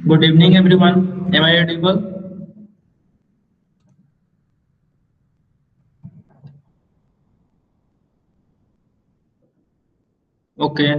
Good evening, everyone. Am I audible? Okay.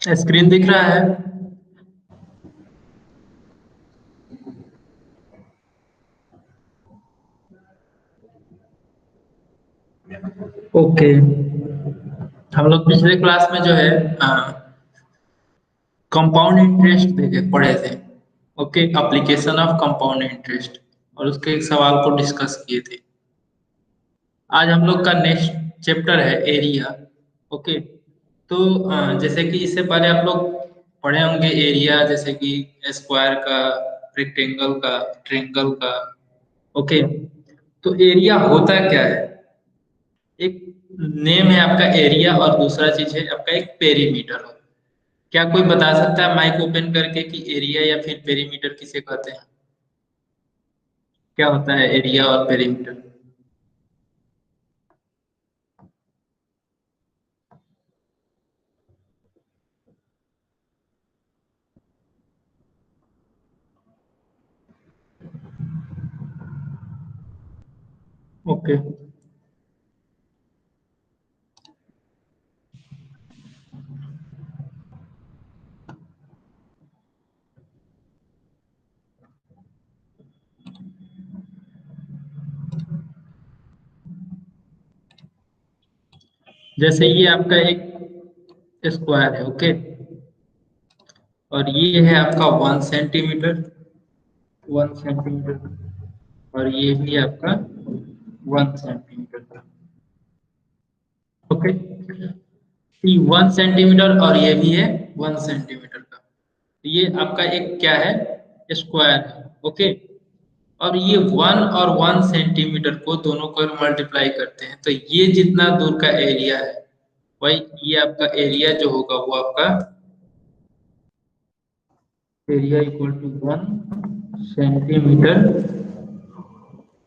Screen दिख रहा है? ओके। हम लोग पिछले क्लास में जो है कंपाउंड इंटरेस्ट देखे पढ़े थे। Okay, application of compound interest, और उसके एक सवाल को डिस्कस किए थे। आज हम लोग का नेक्स्ट चैप्टर है एरिया। ओके, तो जैसे कि इससे पहले आप लोग पढ़े होंगे एरिया, जैसे कि स्क्वायर का, रेक्टेंगल का, ट्रायंगल का। ओके, तो एरिया होता क्या है? एक नेम है आपका एरिया, और दूसरा चीज है आपका एक पेरीमीटर। क्या कोई बता सकता है माइक ओपन करके कि एरिया या फिर पेरीमीटर किसे कहते हैं? क्या होता है एरिया और पेरीमीटर? ओके, जैसे ये आपका एक स्क्वायर है। ओके, और ये है आपका 1 सेंटीमीटर, 1 सेंटीमीटर, और ये भी आपका 1 सेंटीमीटर का। ओके, 1 सेंटीमीटर, और ये भी है 1 सेंटीमीटर का। तो ये आपका एक क्या है? स्क्वायर है। ओके, और ये 1 और 1 सेंटीमीटर को दोनों को मल्टीप्लाई करते हैं, तो ये जितना दूर का एरिया है, वही ये आपका एरिया जो होगा वो आपका area equal to 1 centimetre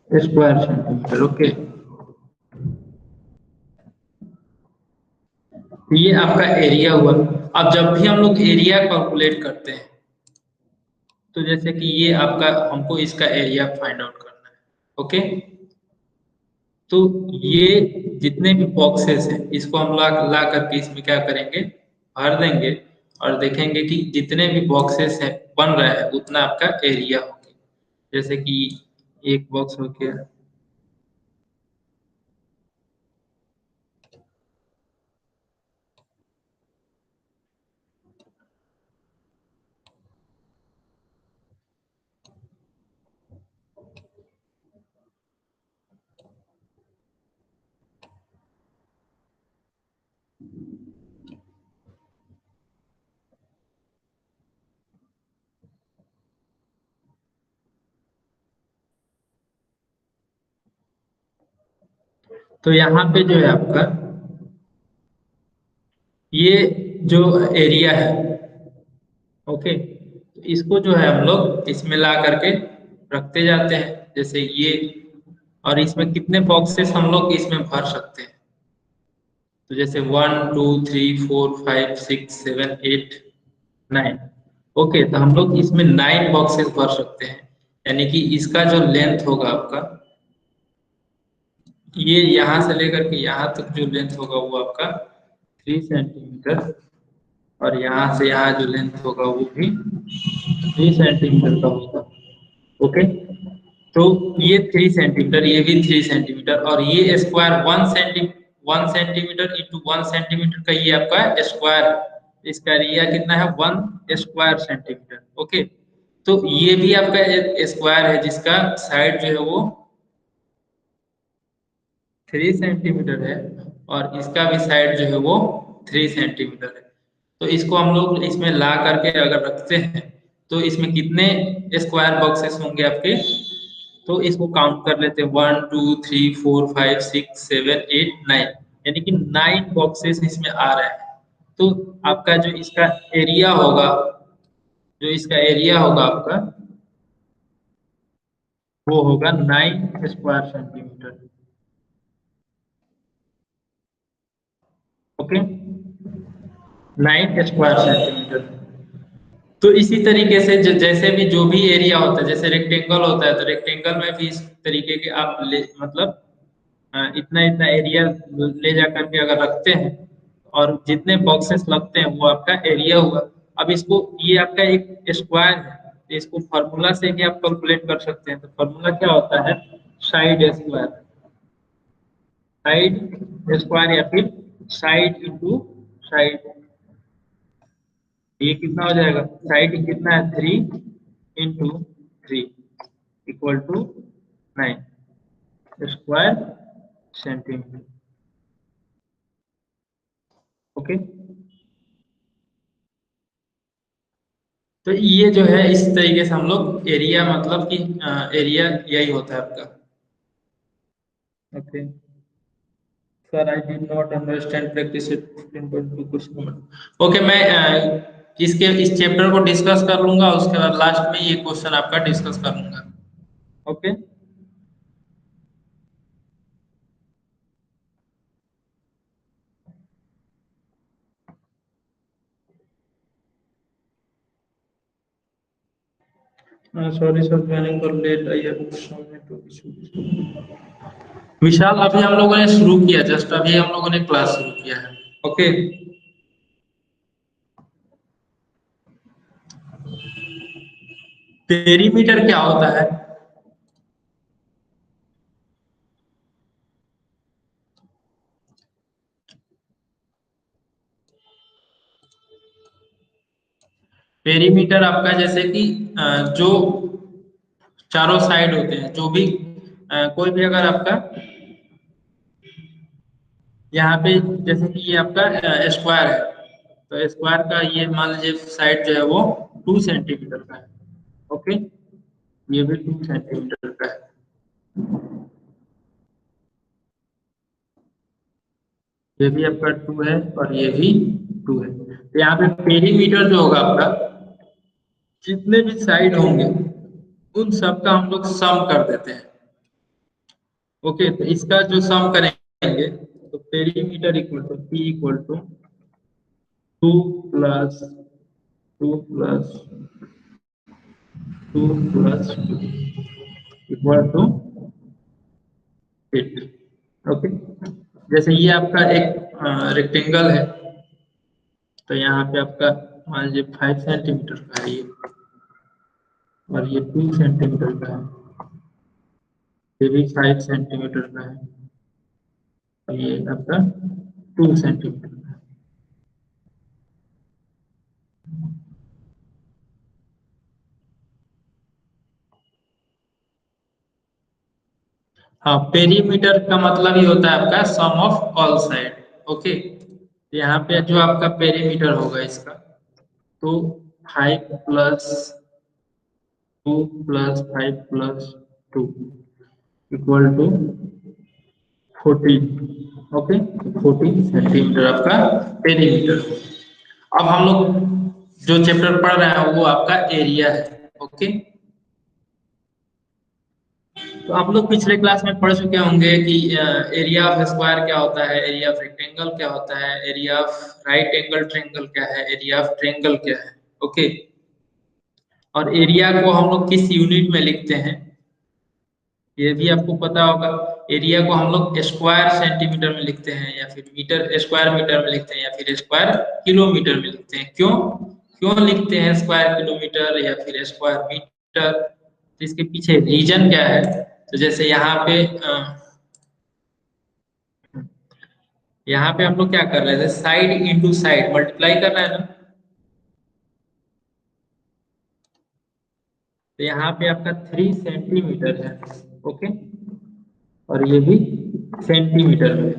square centimetre. Okay, तो ये आपका एरिया हुआ। अब जब भी हम लोग एरिया कैलकुलेट करते हैं, तो जैसे कि ये आपका, हमको इसका एरिया फाइंड आउट करना है। ओके, तो ये जितने भी बॉक्सेस हैं, इसको हम ला ला करके इसमें क्या करेंगे, भर देंगे, और देखेंगे कि जितने भी बॉक्सेस हैं बन रहा है उतना आपका एरिया होगा। जैसे कि एक बॉक्स हो गया। तो यहाँ पे जो है आपका ये जो एरिया है, ओके, तो इसको जो है हम लोग इसमें ला करके रखते जाते हैं, जैसे ये। और इसमें कितने बॉक्सेस हम लोग इसमें भर सकते हैं? तो जैसे 1 2 3 4 5 6 7 8 9। ओके, तो हम लोग इसमें 9 बॉक्सेस भर सकते हैं। यानी कि इसका जो लेंथ होगा आपका, ये यहाँ से लेकर के यहाँ तक जो लेंथ होगा वो आपका 3 सेंटीमीटर, और यहाँ से यहाँ जो लेंथ होगा वो भी 3 सेंटीमीटर का होगा। ओके, तो ये 3 सेंटीमीटर, ये भी 3 सेंटीमीटर, और ये स्क्वायर 1 सेंटीमीटर इंटू 1 सेंटीमीटर का ये आपका स्क्वायर है। इसका एरिया कितना है? 1 स्क्वायर सेंटीमीटर। ओके, तो ये भी आपका एक स्क्वायर है जिसका साइड जो है वो 3 सेंटीमीटर है, और इसका भी साइड जो है वो 3 सेंटीमीटर है। तो इसको हम लोग इसमें ला करके अगर रखते हैं, तो इसमें कितने स्क्वायर बॉक्सेस होंगे आपके? तो इसको काउंट कर लेते हैं, 1 2 3 4 5 6 7 8 9। यानी कि 9 बॉक्सेस इसमें आ रहे हैं। तो आपका जो इसका एरिया होगा, जो इसका एरिया होगा आपका, वो होगा 9 square centimetre. Okay, 9 square centimetre. तो इसी तरीके से जैसे भी जो भी एरिया होता है, जैसे रेक्टेंगल होता है तो रेक्टेंगल में भी इस तरीके के आप मतलब इतना इतना एरिया ले जा करके अगर रखते हैं और जितने बॉक्सेस लगते हैं वो आपका एरिया हुआ। अब इसको, ये आपका एक स्क्वायर है, तो इसको फॉर्मूला से भी आप कैलकुलेट कर सकते हैं। तो फॉर्मूला क्या होता है, साइड स्क्वायर, साइड स्क्वायर या फिर साइड इंटू साइड। ये कितना हो जाएगा, साइड कितना है 3 into 3 equal to 9 square centimetre. Okay, तो ये जो है इस तरीके से हम लोग एरिया, मतलब कि एरिया यही होता है आपका। Okay sir, I did not understand practice it 15.2 question. Okay, मैं इसके इस चैप्टर को डिस्कस कर लूंगा, उसके बाद लास्ट में ये क्वेश्चन आपका डिस्कस कर लूंगा। Okay, sorry sir, joining for late, I have some network issue. Vishal, अभी हम लोगों ने शुरू किया, जस्ट अभी हम लोगों ने क्लास शुरू किया है। ओके, पेरीमीटर क्या होता है? पेरीमीटर आपका जैसे कि जो चारों साइड होते हैं, जो भी कोई भी अगर आपका यहाँ पे, जैसे कि ये आपका स्क्वायर है, तो स्क्वायर का ये मान लीजिए साइड जो है वो 2 सेंटीमीटर का है। ओके, ये भी 2 सेंटीमीटर का है। ये भी आपका 2 है और ये भी 2 है। तो यहाँ पे पेरीमीटर जो होगा आपका, जितने भी साइड होंगे उन सब का हम लोग सम कर देते हैं। ओके, तो इसका जो सम करेंगे, तो perimeter equal to P equal to 2 plus 2 equal to 8। Okay, जैसे ये आपका एक रेक्टेंगल है, तो यहाँ पे आपका मान लीजिए 5 सेंटीमीटर का है ये, और ये 2 सेंटीमीटर का है, ये भी 5 सेंटीमीटर का है, और ये आपका 2 सेंटीमीटर का है। हाँ, पेरीमीटर का मतलब ही होता है आपका सम ऑफ ऑल साइड। ओके, यहाँ पे जो आपका पेरीमीटर होगा इसका, तो 5 + 2 + 5 + 2 इक्वल टू 14। ओके, 14 सेंटीमीटर आपका पेरीमीटर। अब हम लोग जो चैप्टर पढ़ रहे हैं वो आपका एरिया है। ओके, तो आप लोग पिछले क्लास में पढ़ चुके होंगे कि एरिया ऑफ स्क्वायर क्या होता है, एरिया ऑफ रेक्टेंगल क्या होता है, area of right angle triangle क्या है, एरिया ऑफ ट्रायंगल क्या है। ओके, और एरिया को हम लोग किस यूनिट में लिखते हैं ये भी आपको पता होगा। एरिया को हम लोग स्क्वायर सेंटीमीटर में लिखते हैं, या फिर मीटर स्क्वायर मीटर में लिखते हैं, या फिर स्क्वायर किलोमीटर में लिखते हैं। क्यों क्यों लिखते हैं स्क्वायर किलोमीटर या फिर स्क्वायर मीटर? तो इसके पीछे रीजन क्या है? तो जैसे यहाँ पे हम लोग क्या कर रहे थे, साइड इंटू साइड मल्टीप्लाई कर रहे हैं ना। तो यहाँ पे आपका 3 सेंटीमीटर है। ओके, और ये भी सेंटीमीटर में।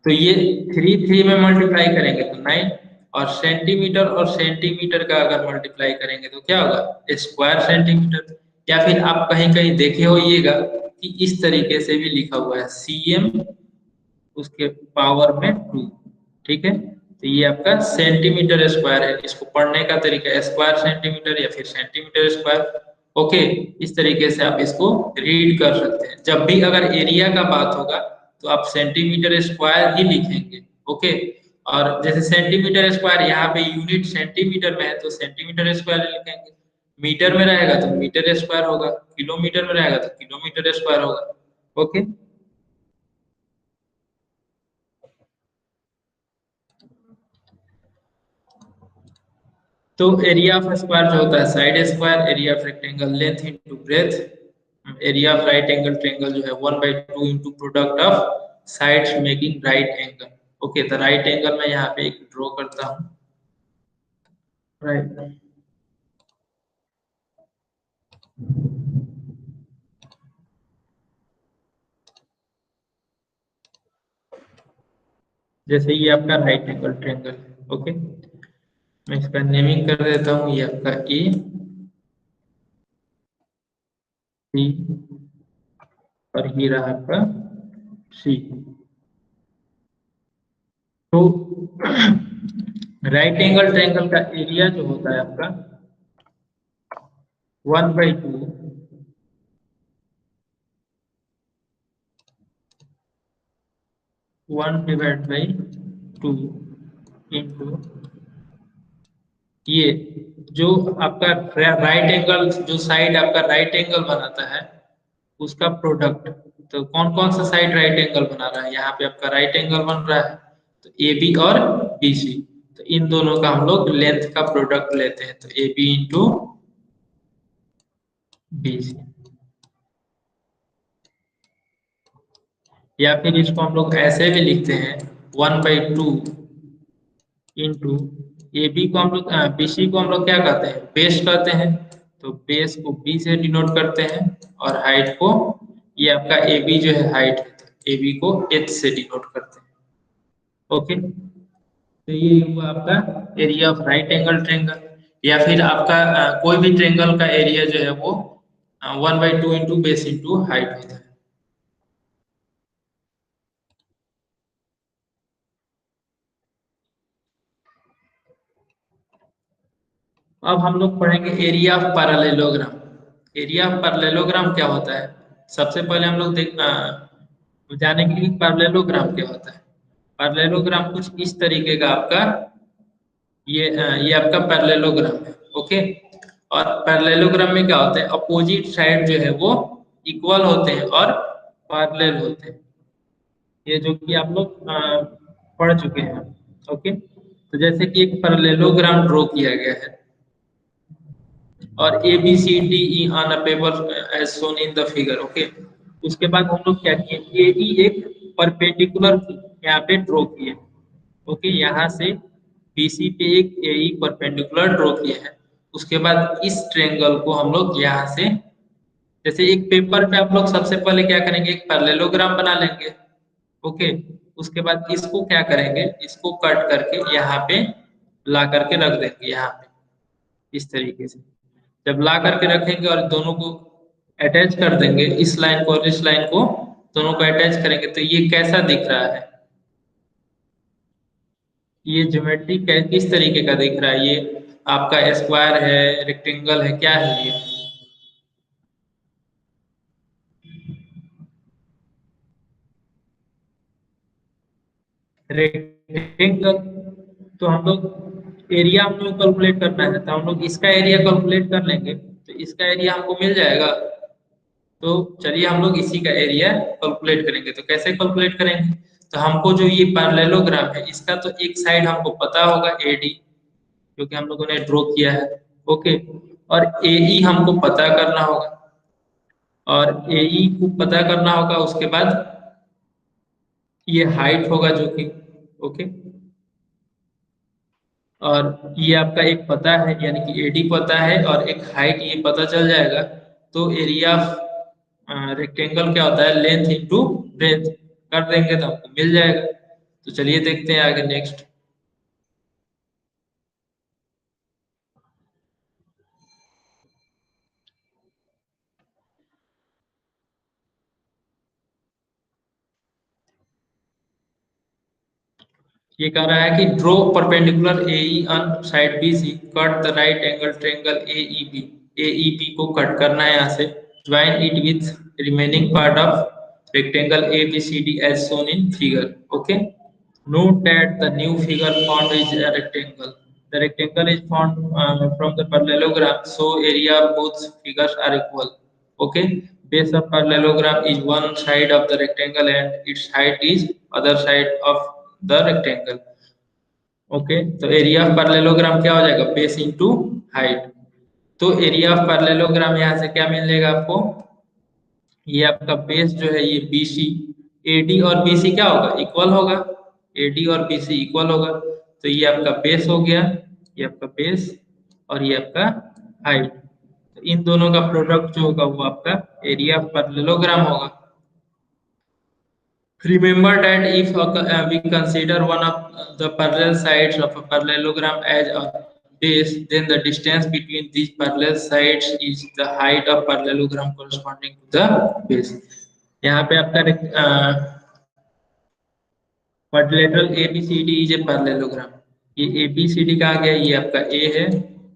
तो ये 3 में मल्टीप्लाई करेंगे तो 9, और सेंटीमीटर और सेंटीमीटर का अगर मल्टीप्लाई करेंगे तो क्या होगा, स्क्वायर सेंटीमीटर। या फिर आप कहीं कहीं देखे होइएगा कि इस तरीके से भी लिखा हुआ है, CM उसके पावर में 2। ठीक है, तो ये आपका सेंटीमीटर स्क्वायर है। इसको पढ़ने का तरीका स्क्वायर सेंटीमीटर या फिर सेंटीमीटर स्क्वायर। ओके, इस तरीके से आप इसको रीड कर सकते हैं। जब भी अगर एरिया का बात होगा तो आप सेंटीमीटर स्क्वायर ही लिखेंगे। ओके, और जैसे सेंटीमीटर स्क्वायर यहाँ पे यूनिट सेंटीमीटर में है तो सेंटीमीटर स्क्वायर लिखेंगे। मीटर में रहेगा तो मीटर स्क्वायर होगा, किलोमीटर में रहेगा तो किलोमीटर स्क्वायर होगा। ओके, तो एरिया ऑफ स्क्वायर जो होता है side square, area of rectangle length into breadth, area of right angle triangle जो है 1/2 into product of sides making right angle. Okay, तो राइट एंगल मैं यहाँ पे एक ड्रॉ करता हूँ। राइट, जैसे ये आपका राइट एंगल ट्रायंगल है। ओके, मैं इसका नेमिंग कर देता हूँ, ये आपका ए बी और ये रहा आपका सी। तो राइट एंगल ट्रायंगल का एरिया जो होता है आपका 1/2 1/2 इंटू ये जो आपका राइट एंगल, जो साइड आपका राइट एंगल बनाता है उसका प्रोडक्ट। तो कौन कौन सा साइड राइट एंगल बना रहा है, यहाँ पे आपका राइट एंगल बन रहा है तो ए बी और बी सी। तो इन दोनों का हम लोग लेंथ का प्रोडक्ट लेते हैं, तो A B into B C. या फिर इसको हम लोग ऐसे भी लिखते हैं 1/2 इंटू ए बी को हम लोग बी सी को हम लोग क्या कहते हैं, बेस कहते हैं। तो बेस को बी से डिनोट करते हैं और हाइट को, ये आपका ए बी जो है हाइट है तो ए बी को एच से डिनोट करते हैं। ओके, तो ये हुआ आपका area of right angle triangle. या फिर आपका कोई भी ट्रेंगल का एरिया जो है वो 1/2 इंटू बेस इंटू हाइट होता है। अब हम लोग पढ़ेंगे area of parallelogram. Area of parallelogram क्या होता है, सबसे पहले हम लोग जानेंगे कि पैरेललोग्राम क्या होता है। पैरेललोग्राम कुछ इस तरीके का आपका, ये आपका पैरेललोग्राम है। ओके, और पैरेललोग्राम में क्या होता है, अपोजिट साइड जो है वो इक्वल होते हैं और पैरेलल होते हैं। ये जो कि आप लोग पढ़ चुके हैं। ओके, तो जैसे कि एक पैरेललोग्राम ड्रॉ किया गया है और A B C D E on a paper as shown in the figure. Okay, उसके बाद हम लोग क्या किए, ए ई एक परपेंडिकुलर यहाँ पे ड्रॉ किए। ओके, यहाँ से बीसी पे एक एई परपेंडिकुलर ड्रॉ किया है। उसके बाद इस ट्रेंगल को हम लोग यहाँ से, जैसे एक पेपर पे आप लोग सबसे पहले क्या करेंगे, एक पैरेललोग्राम बना लेंगे। ओके, उसके बाद इसको क्या करेंगे, इसको कट करके यहाँ पे ला करके रख देंगे यहाँ पे इस तरीके से। जब ला करके रखेंगे और दोनों को अटैच कर देंगे, इस लाइन को और इस लाइन को दोनों को अटैच करेंगे तो ये कैसा दिख रहा है, ये ज्योमेट्री किस तरीके का दिख रहा है, ये आपका स्क्वायर है, रेक्टेंगल है, क्या है ये रेक्टेंगल। तो हम लोग एरिया हम लोग कैलकुलेट करना है तो हम लोग इसका एरिया कैलकुलेट कर लेंगे तो इसका एरिया हमको मिल जाएगा। तो चलिए हम लोग इसी का एरिया कैलकुलेट करेंगे। तो कैसे कैलकुलेट करेंगे, तो हमको जो ये पैरेललोग्राम है इसका तो एक साइड हमको पता होगा एडी, क्योंकि हम लोगों ने ड्रॉ किया है। ओके, और एई हमको पता करना होगा, और एई को पता करना होगा। उसके बाद ये हाइट होगा जो कि, ओके, और ये आपका एक पता है यानी कि एडी पता है और एक हाइट ये पता चल जाएगा। तो एरिया ऑफ रेक्टेंगल क्या होता है, लेंथ इंटू ब्रेथ कर देंगे तो आपको मिल जाएगा। तो चलिए देखते हैं आगे नेक्स्ट। ये कह रहा है कि draw perpendicular AE on side BC, cut the right angle triangle AEB. AEB को कट करना है यहाँ से, join it with remaining part of rectangle ABCD as shown in figure. Okay, note that the new figure found is a rectangle. The rectangle is found from the parallelogram, so area of both figures are equal. Okay, base of parallelogram is one side of the rectangle and its height is other side of the rectangle. Okay, तो area of parallelogram क्या हो जाएगा, base into height. तो area of parallelogram यहाँ से क्या मिलेगा आपको, ये आपका बेस जो है ये BC, AD और BC क्या होगा, इक्वल होगा। AD और BC इक्वल होगा, तो ये आपका बेस हो गया, ये आपका बेस और ये आपका हाइट। तो इन दोनों का प्रोडक्ट जो होगा वो आपका एरिया ऑफ पैरेललोग्राम होगा। Remember that if we consider one of the parallel sides of a parallelogram as a base, then the distance between these parallel sides is the height of parallelogram corresponding to the base. यहाँ पे आपका quadrilateral ABCD is a parallelogram. ये ABCD कहाँ गया, ये आपका A है,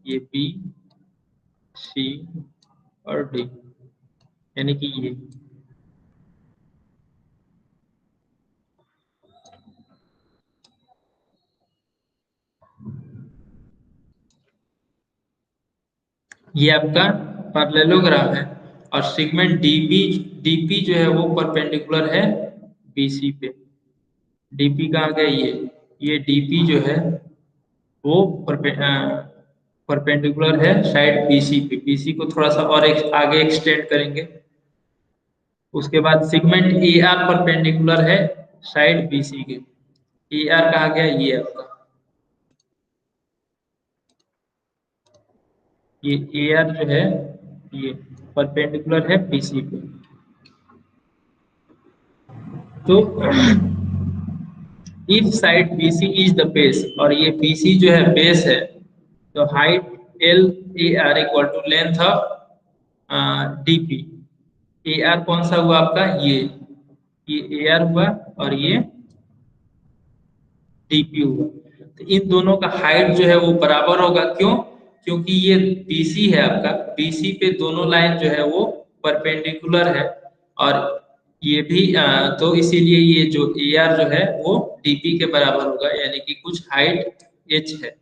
ये B, C और D, यानी कि ये आपका पैरेललोग्राम है। और सेगमेंट डीबी, डीपी जो है वो परपेंडिकुलर है बीसी पे। डीपी कहाँ गया, ये डीपी जो है वो परपेंडिकुलर है साइड बीसी पे। बीसी को थोड़ा सा और आगे एक्सटेंड करेंगे। उसके बाद सेगमेंट ए आर परपेंडिकुलर है साइड बीसी के। ए आर कहाँ गया, ये आपका, ये ए आर जो है ये परपेंडिकुलर है बीसी पे। तो if side BC is the base, और ये BC जो है बेस है, तो height LAR equal to length of DP। AR कौन सा हुआ आपका, ये AR हुआ और ये DP हुआ। तो इन दोनों का हाइट जो है वो बराबर होगा, क्यों, क्योंकि ये BC है आपका, BC पे दोनों लाइन जो है वो परपेंडिकुलर है। और ये भी तो इसीलिए ये जो AR जो है वो DP के बराबर होगा, यानी कि कुछ हाइट H है।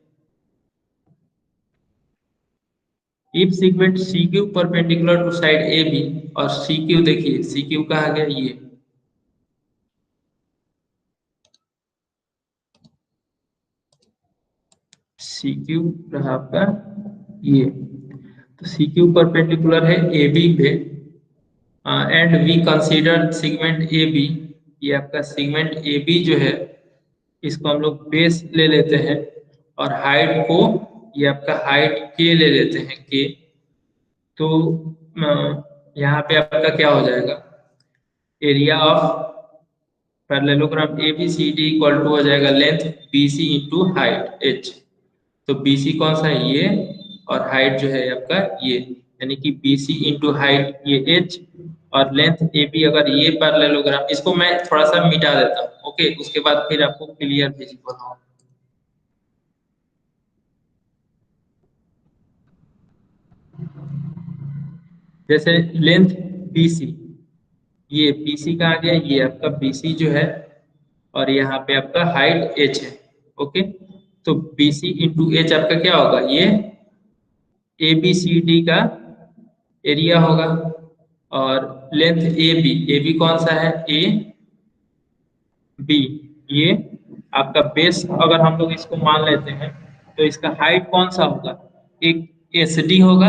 If segment CQ perpendicular to side AB, और CQ देखिए, CQ कहाँ गया, ये CQ रहा आपका, ये तो CQ परपेंडिकुलर है AB पे, and we consider segment AB। ये आपका सेगमेंट AB जो है इसको हम लोग बेस ले लेते हैं, और हाइट को ये आपका हाइट K ले लेते हैं, K। तो यहाँ पे आपका क्या हो जाएगा, area of parallelogram ABCD equal to हो जाएगा length BC into height H। तो BC कौन सा है, ये, और हाइट जो है आपका ये, यानी कि BC इंटू हाइट ये H, और लेंथ AB। अगर ये पैरेललोग्राम, इसको मैं थोड़ा सा मिटा देता हूँ, ओके, उसके बाद फिर आपको क्लियर विजिबल होगा। जैसे लेंथ BC, ये BC कहाँ गया, ये आपका BC जो है, और यहाँ पे आपका हाइट H है। ओके, तो BC इंटू H आपका क्या होगा, ये ABCD का एरिया होगा। और लेंथ AB कौन सा है, AB, ये आपका बेस। अगर हम लोग इसको मान लेते हैं तो इसका हाइट कौन सा होगा, एक SD होगा।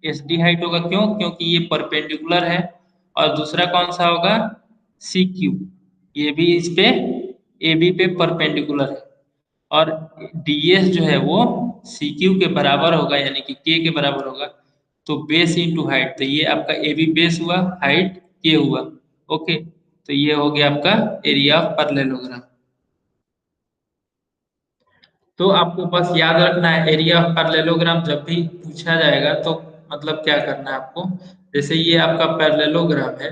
SD हाइट होगा, क्यों, क्योंकि ये परपेंडिकुलर है। और दूसरा कौन सा होगा, CQ, ये भी इस पे AB पे परपेंडिकुलर है। और DS जो है वो CQ के बराबर होगा, यानी कि K के बराबर होगा। तो बेस इंटू हाइट, तो ये आपका AB बेस हुआ, हाइट K हुआ। ओके, तो ये हो गया आपका एरिया ऑफ पैरेललोग्राम। तो आपको बस याद रखना है, एरिया ऑफ पैरेललोग्राम जब भी पूछा जाएगा तो मतलब क्या करना है आपको, जैसे ये आपका पैरेललोग्राम है,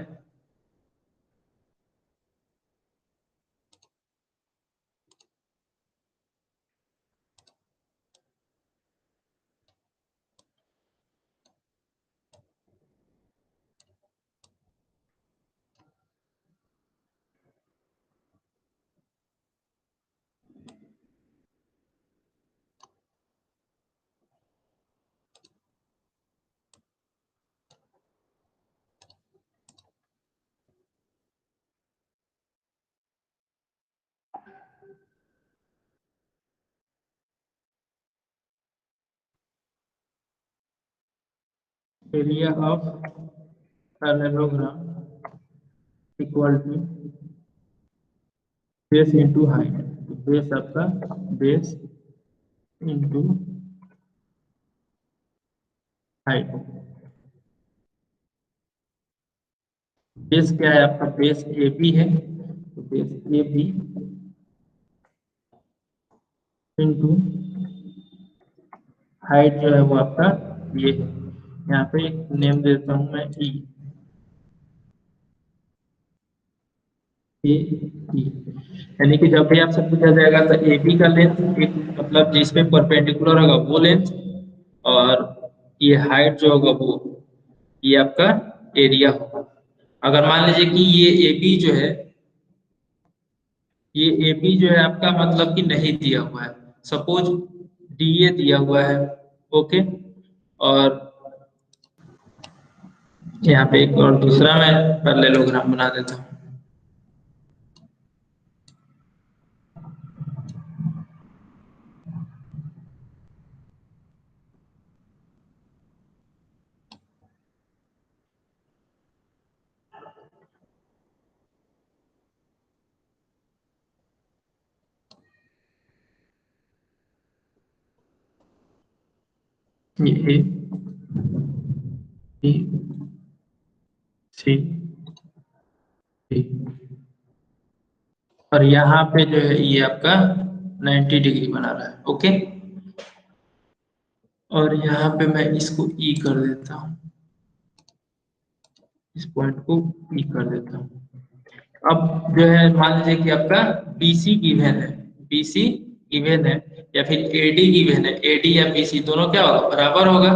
area of parallelogram equal to base into height. Base आपका बेस इंटू हाइट। बेस क्या है आपका? बेस ए बी है, तो base A B into height जो है वो आपका ये है। यहाँ पे एक नेम देता हूँ मैं ई, ए ई। यानी कि जब भी आपसे पूछा जाएगा तो ए बी का लेंथ एक मतलब जिस पे परपेंडिकुलर होगा वो लेंथ, और ये हाइट जो होगा वो, ये आपका एरिया होगा। अगर मान लीजिए कि ये ए बी जो है, ये ए बी जो है आपका मतलब कि नहीं दिया हुआ है, सपोज डी ए दिया हुआ है, ओके। और यहाँ पे एक और दूसरा मैं पैरेललोग्राम बना देता हूँ। ये ए बी सी डी, और यहाँ पे जो है ये आपका 90 डिग्री बना रहा है, ओके। और यहाँ पे मैं इसको ई कर देता हूँ, इस पॉइंट को ई कर देता हूँ। अब जो है मान लीजिए कि आपका BC गिवन है, BC गिवन है, या फिर AD गिवन है, AD या BC दोनों क्या होगा? बराबर होगा।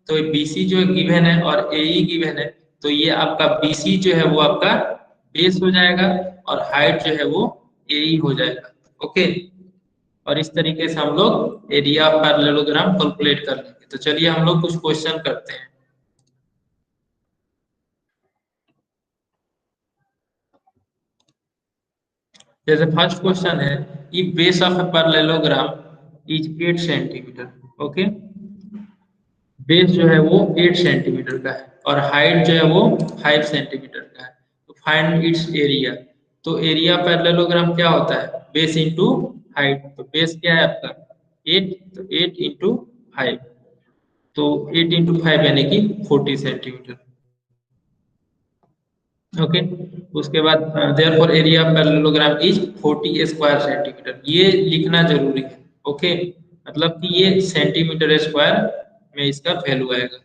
तो BC जो गिवन है और AE गिवन है, तो ये आपका BC जो है वो आपका बेस हो जाएगा, और हाइट जो है वो AE हो जाएगा, ओके। और इस तरीके से हम लोग एरिया ऑफ पैरेललोग्राम कैलकुलेट कर लेंगे। तो चलिए हम लोग कुछ क्वेश्चन करते हैं। जैसे फर्स्ट क्वेश्चन है, if base of a parallelogram is 8 centimetre, okay. Base जो है वो 8 सेंटीमीटर का है और हाइट जो है वो 5 सेंटीमीटर का है। तो फाइंड इट्स एरिया। तो एरिया पैरेललोग्राम क्या होता है? Base into height. तो बेस क्या है आपका 8, तो 8 इंटू 5, तो 8 इंटू 5 यानी कि 40 सेंटीमीटर, ओके। उसके बाद therefore area of parallelogram is 40 square centimetre, ये लिखना जरूरी है, ओके। मतलब कि ये सेंटीमीटर स्क्वायर में इसका वैल्यू आएगा।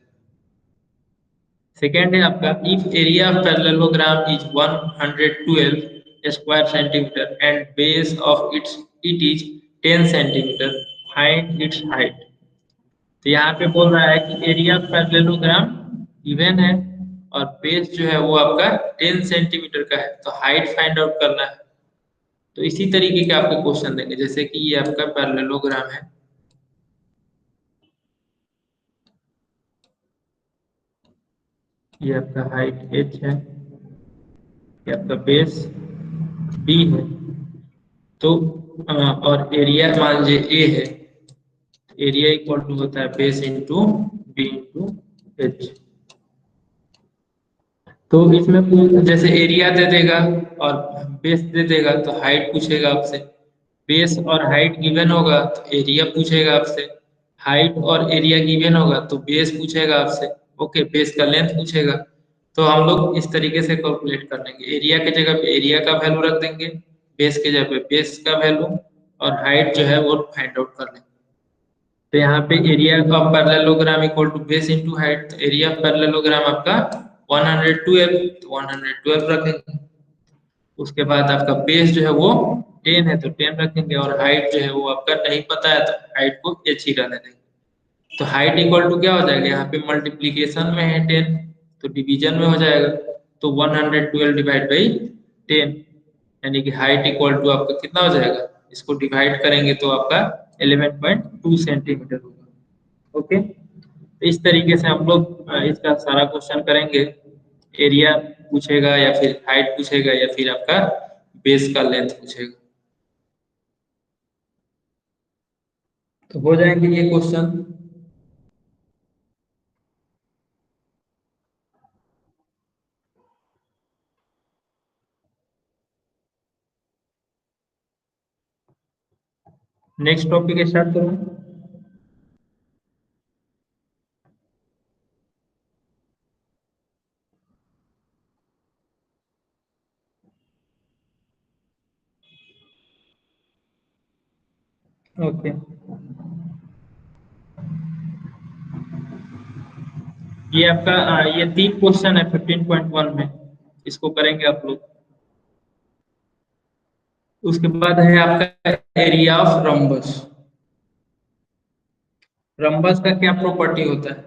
सेकेंड है आपका, if area of parallelogram is 112 square centimetre and base of it is 10 centimetre, find its height. तो यहाँ पे बोल रहा है कि एरिया ऑफ पैरेललोग्राम गिवन है और बेस जो है वो आपका 10 सेंटीमीटर का है, तो हाइट फाइंड आउट करना है। तो इसी तरीके के आपके क्वेश्चन देंगे, जैसे कि ये आपका पैरेललोग्राम है, ये आपका हाइट h है, ये आपका बेस b है, तो और एरिया मान लीजिए a है। एरिया इक्वल टू होता है base into B into H. तो इसमें जैसे एरिया दे देगा और बेस दे देगा, तो हाइट पूछेगा आपसे। बेस और हाइट गिवन होगा तो एरिया पूछेगा आपसे। हाइट और एरिया गिवन होगा तो बेस पूछेगा आपसे, ओके, बेस का लेंथ पूछेगा। तो हम लोग इस तरीके से कैलकुलेट कर लेंगे, एरिया की जगह पे एरिया का वैल्यू रख देंगे, बेस की जगह पे बेस का वैल्यू, और हाइट जो है वो फाइंड आउट कर लेंगे। तो यहाँ पे area of parallelogram equal to base into height, तो एरिया ऑफ पैरेललोग्राम आपका 112, तो 112 रखेंगे। उसके बाद आपका बेस जो है वो 10 है, तो 10 रखेंगे, और हाइट जो है वो आपका नहीं पता है, तो हाइट को h ही रहने देंगे। तो हाइट इक्वल टू क्या हो जाएगा? यहाँ पे मल्टीप्लीकेशन में है 10, तो डिवीजन में हो जाएगा। तो 112 डिवाइड बाई 10, यानी कि हाइट इक्वल टू आपका कितना हो जाएगा? इसको डिवाइड करेंगे तो आपका 11.2 सेंटीमीटर होगा, ओके। तो इस तरीके से हम लोग इसका सारा क्वेश्चन करेंगे। एरिया पूछेगा या फिर हाइट पूछेगा या फिर आपका बेस का लेंथ पूछेगा, तो हो जाएंगे ये क्वेश्चन। नेक्स्ट टॉपिक स्टार्ट करूँ? ओके, ये आपका ये 3 क्वेश्चन है 15.1 में, इसको करेंगे आप लोग। उसके बाद है आपका एरिया ऑफ रम्बस। रम्बस का क्या प्रॉपर्टी होता है?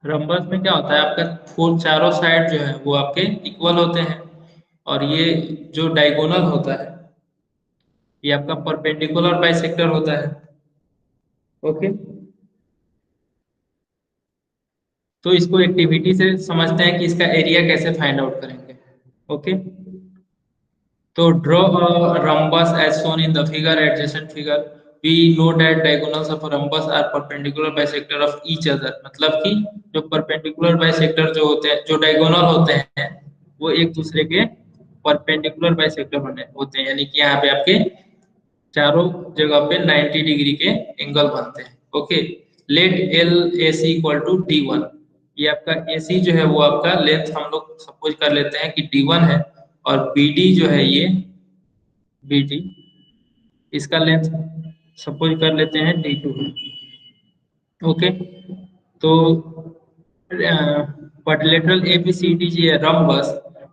रम्बस में क्या होता है, आपका फोर चारों साइड जो है वो आपके इक्वल होते हैं, और ये जो डायगोनल होता है ये आपका परपेंडिकुलर बाइसेक्टर होता है। ओके, तो इसको एक्टिविटी से समझते हैं कि इसका एरिया कैसे फाइंड आउट करेंगे। ओके, तो draw a rhombus as shown in the figure, adjacent figure. We know that diagonals of a rhombus are perpendicular bisector of each other. मतलब कि जो perpendicular bisector जो होते हैं, जो diagonal होते हैं, वो एक दूसरे के perpendicular bisector बने होते हैं, यानी कि यहाँ पे आपके चारों जगह पे 90 डिग्री के एंगल बनते हैं। Okay, let L A C equal to D one. ये आपका ए सी जो है वो आपका लेंथ हम लोग सपोज कर लेते हैं कि डी वन है, और बी डी जो है ये बी डी, इसका लेंथ सपोज कर लेते हैं डी टू है। ओके, तो quadrilateral ABCD is a rhombus.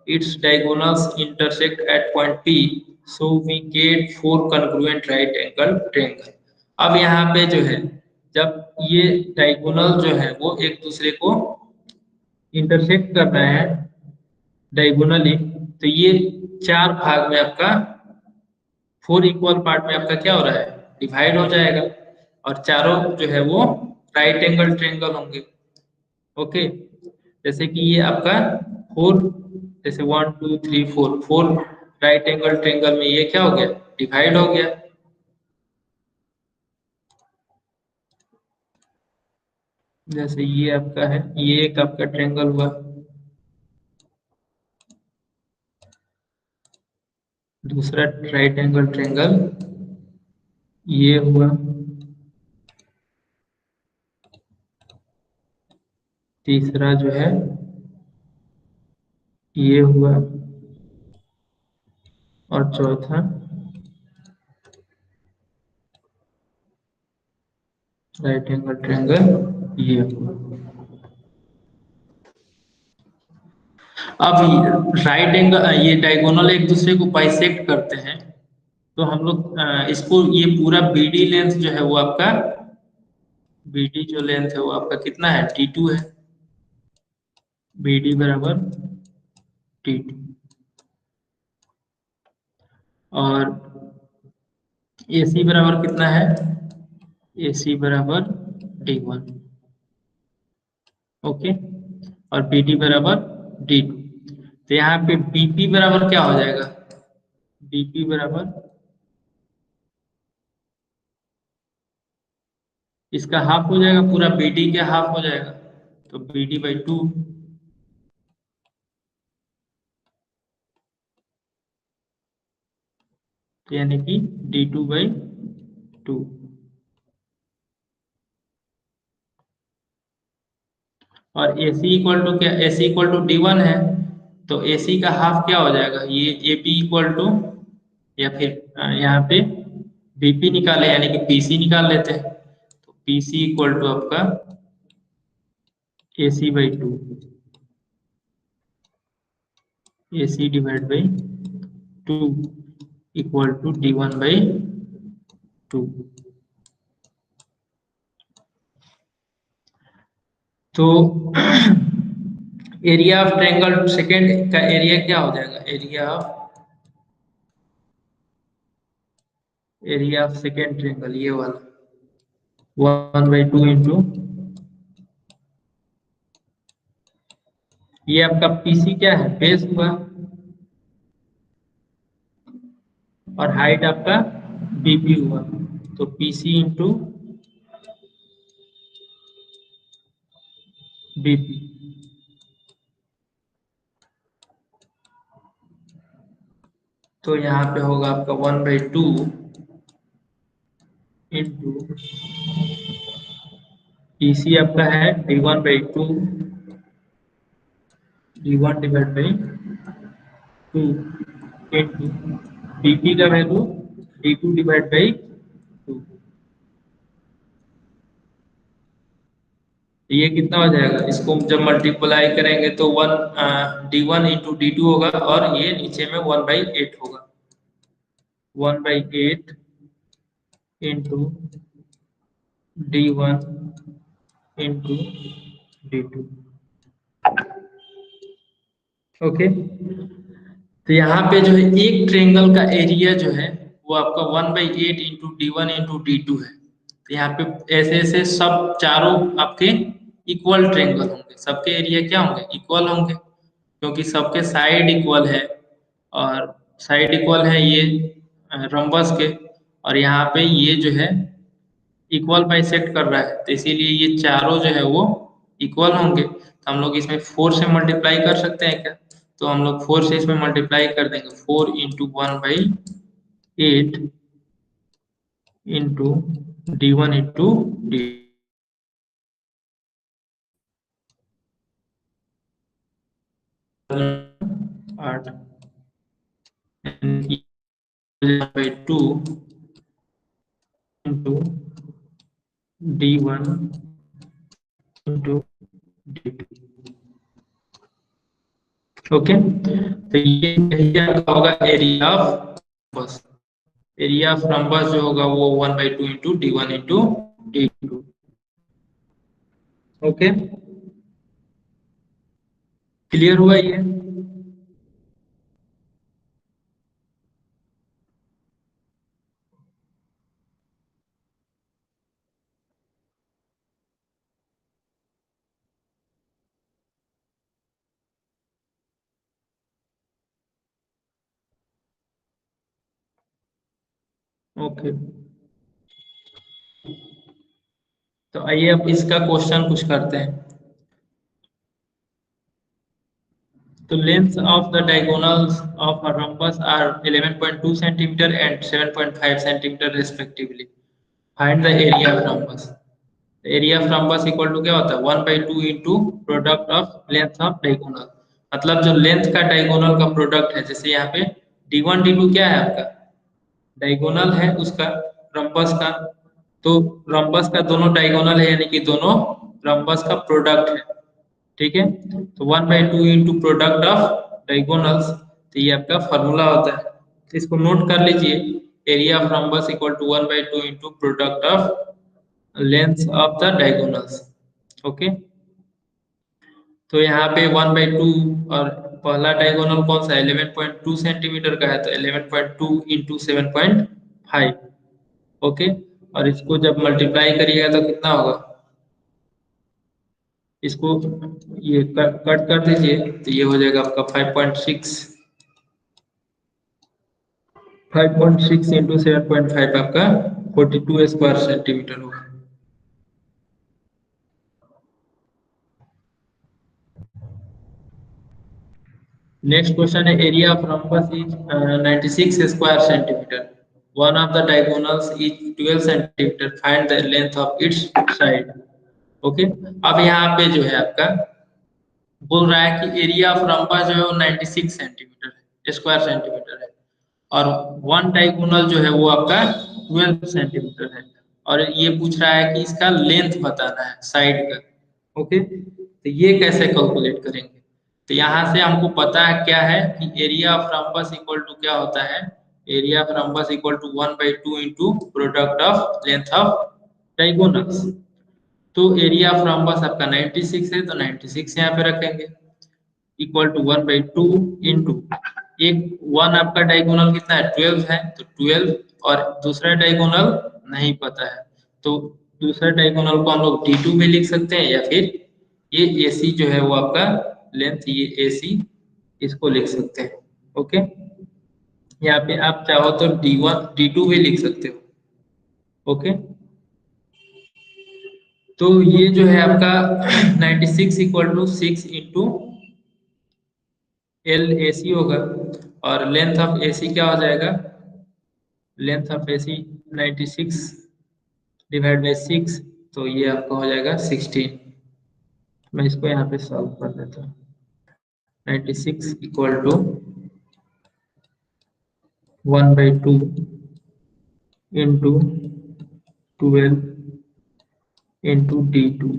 Its diagonals intersect at point P, so we get four congruent right angle triangle. अब यहाँ पे जो है, जब ये डायगोनल जो है वो एक दूसरे को इंटरसेक्ट कर रहे हैं डायगोनली, तो ये चार भाग में आपका, फोर इक्वल पार्ट में आपका क्या हो रहा है, डिवाइड हो जाएगा, और चारों जो है वो राइट एंगल ट्रायंगल होंगे। ओके, जैसे कि ये आपका फोर, जैसे 1 2 3 4, फोर राइट एंगल ट्रायंगल में ये क्या हो गया, डिवाइड हो गया। जैसे ये आपका है, ये एक आपका ट्रायंगल हुआ, दूसरा राइट एंगल ट्रायंगल ये हुआ, तीसरा जो है ये हुआ, और चौथा राइट एंगल ट्रायंगल ये हुआ। अब राइट एंगल ये डायगोनल एक दूसरे को बाइसेक्ट करते हैं, तो हम लोग इसको, ये पूरा बीडी लेंथ जो है वो आपका, बीडी जो लेंथ है वो आपका कितना है, टी टू है। बीडी बराबर टी टू, और ए सी बराबर कितना है, ए सी बराबर डी वन। ओके, और बी डी बराबर डी टू। तो यहाँ पे बीपी बराबर क्या हो जाएगा, बीपी बराबर, इसका हाफ हो जाएगा, पूरा बीडी का हाफ हो जाएगा, तो बीडी बाई टू। तो यानी कि डी टू बाई टू। और ए सी इक्वल टू क्या, ए C equal to D one है, तो ए सी का हाफ क्या हो जाएगा, ये ए पी इक्वल टू, या फिर यहाँ पे बीपी निकाले यानी कि पीसी निकाल लेते हैं, तो पीसी इक्वल टू आपका A C by two, A C divide by two equal to D one by two. तो एरिया ऑफ ट्रायंगल सेकेंड का एरिया क्या हो जाएगा? एरिया ऑफ सेकेंड ट्रायंगल ये वाला 1/2 इंटू ये आपका पीसी क्या है? बेस हुआ, और हाइट आपका बीपी हुआ, तो पीसी इंटू बीपी। तो यहाँ पे होगा आपका 1/2 इंटू पीसी आपका है D1/2 D1/2 इंटू बीपी का वैल्यू D2/2। ये कितना हो जाएगा? इसको जब मल्टीप्लाई करेंगे तो D1 इंटू D2 होगा, और ये नीचे में 1/8 होगा। 1/8 into D1 into D2। Okay, तो यहाँ पे जो है एक ट्रेंगल का एरिया जो है वो आपका 1/8 इंटू D1 इंटू D2 है। तो यहाँ पे ऐसे ऐसे सब चारों आपके इक्वल ट्रेंगल होंगे, सबके एरिया क्या होंगे? इक्वल होंगे, क्योंकि सबके साइड इक्वल है, और साइड इक्वल है ये रम्बस के, और यहाँ पे ये जो है इक्वल बाइसेक्ट कर रहा है, तो इसीलिए ये चारों जो है वो इक्वल होंगे। तो हम लोग इसमें 4 से मल्टीप्लाई कर सकते हैं क्या? तो हम लोग 4 से इसमें मल्टीप्लाई कर देंगे। 4 into 1/8 into D1 into D 8 by 2 into D1 into D2। Okay, तो ये आपका होगा एरिया ऑफ बस। एरिया ऑफ रम्बस जो होगा वो 1/2 into D1 into D2। Okay, clear हुआ ये? ओके, तो आइए अब इसका क्वेश्चन कुछ करते हैं। तो length of the diagonals of a rhombus are 11.2 centimeter and 7.5 centimeter respectively. Find the area of rhombus. Area of rhombus equal to क्या होता है? 1/2 into product of length of diagonal. मतलब जो लेंथ का डायगोनल का प्रोडक्ट है, जैसे यहाँ पे D1 D2 क्या है आपका? डायगोनल है उसका, रम्बस का। तो रम्बस का दोनों डायगोनल है, यानी कि दोनों रम्बस का प्रोडक्ट है। ठीक है, तो 1/2 इंटू प्रोडक्ट ऑफ डायगोनल्स, तो ये आपका फॉर्मूला होता है। तो इसको नोट कर लीजिए, area of rhombus equal to 1/2 into product of length of the diagonals. Okay, तो यहाँ पे 1/2, और पहला डायगोनल कौन सा है? 11.2 सेंटीमीटर का है, तो 11.2 इंटू 7.5। ओके, और इसको जब मल्टीप्लाई करिएगा तो कितना होगा? इसको ये कट कर दीजिए, तो ये हो जाएगा आपका 5.6। 5.6 इंटू 7.5 आपका 42 स्क्वायर सेंटीमीटर होगा। नेक्स्ट क्वेश्चन है, area of rhombus is 96 square centimetre. One of the diagonals is 12 centimetre. Find the length of its side. Okay, अब यहाँ पे जो है आपका बोल रहा है कि एरिया ऑफ रम्बस जो है वो 96 सेंटीमीटर है, स्क्वायर सेंटीमीटर है, और वन डायगोनल जो है वो आपका 12 सेंटीमीटर है, और ये पूछ रहा है कि इसका लेंथ बताना है साइड का। ओके, तो ये कैसे कैलकुलेट करेंगे? तो यहाँ से हमको पता है क्या है कि area of rhombus equal to क्या होता है? Area of rhombus equal to 1/2 into product of length of diagonals. तो एरिया ऑफ रम्बस आपका 96 है, तो 96 यहाँ पे रखेंगे। इक्वल टू 1/2 इंटू एक 1 आपका डायगोनल कितना है 12 है तो 12 और दूसरा डायगोनल नहीं पता है तो दूसरा डायगोनल को हम लोग D2 में लिख सकते हैं या फिर ये AC जो है वो आपका लेंथ ये AC इसको लिख सकते हैं। ओके, यहाँ पे आप चाहो तो D1 D2 भी लिख सकते हो। ओके, तो ये जो है आपका 96 equal to 6 into L A C होगा और लेंथ ऑफ ए सी क्या हो जाएगा, length of A C 96 divide by 6 तो ये आपका हो जाएगा 16। मैं इसको यहाँ पे सॉल्व कर देता हूँ। 96 equal to 1/2 into 12 into D2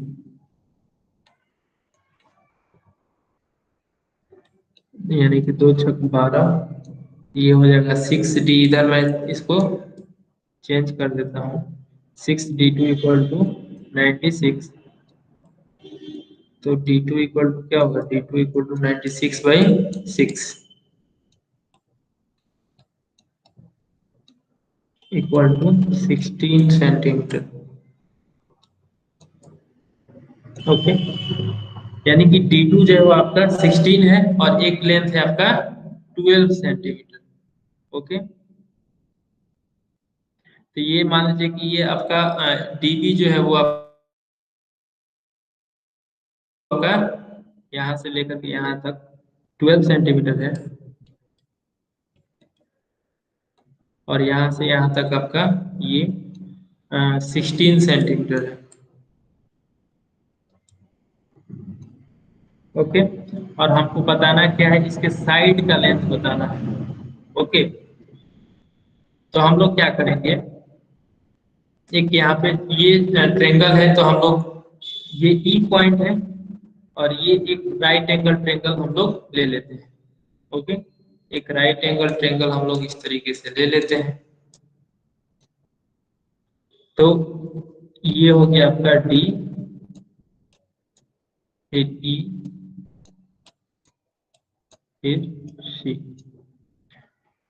यानी कि 2 छक 12 ये हो जाएगा 6D, इधर मैं इसको चेंज कर देता हूँ 6D2 इक्वल टू 96 तो D2 इक्वल टू क्या होगा D2 equal to 96/6 equal to 16 centimetre. Okay, यानी कि D2 जो है वो आपका 16 है और एक लेंथ है आपका 12 सेंटीमीटर। ओके, तो ये मान लीजिए कि ये आपका DB जो है वो आपका यहाँ से लेकर के यहाँ तक 12 सेंटीमीटर है और यहाँ से यहाँ तक आपका ये 16 सेंटीमीटर है। ओके, और हमको बताना क्या है, इसके साइड का लेंथ बताना है। ओके, तो हम लोग क्या करेंगे, एक यहाँ पे ये ट्रेंगल है तो हम लोग ये ई पॉइंट है और ये एक राइट एंगल ट्रेंगल हम लोग ले लेते हैं। ओके, एक राइट एंगल ट्रेंगल हम लोग इस तरीके से ले लेते हैं। तो ये हो गया आपका डी, फिर ई, फिर सी।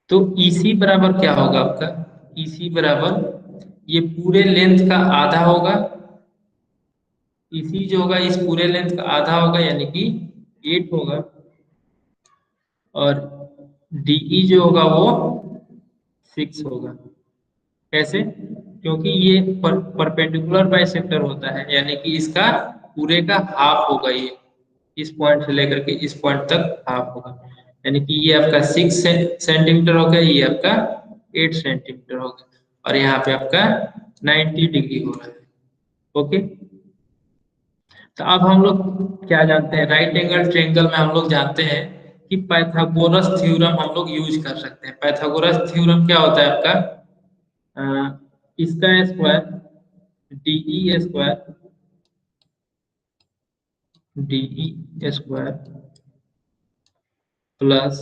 तो EC बराबर क्या होगा आपका, EC बराबर ये पूरे लेंथ का आधा होगा, EC जो होगा इस पूरे लेंथ का आधा होगा यानी कि 8 होगा और DE जो होगा वो 6 होगा। कैसे, क्योंकि ये परपेंडिकुलर बाइसेक्टर होता है यानी कि इसका पूरे का हाफ होगा, ये इस पॉइंट से लेकर के इस पॉइंट तक हाफ होगा यानी कि ये आपका 6 सेंटीमीटर हो गया, ये आपका 8 सेंटीमीटर हो गया और यहाँ पे आपका 90 डिग्री हो रहा है। ओके, तो अब हम लोग क्या जानते हैं, राइट एंगल ट्रायंगल में हम लोग जानते हैं कि पाइथागोरस थ्योरम हम लोग यूज कर सकते हैं। पाइथागोरस थ्योरम क्या होता है आपका, इसका square DE square, DE square plus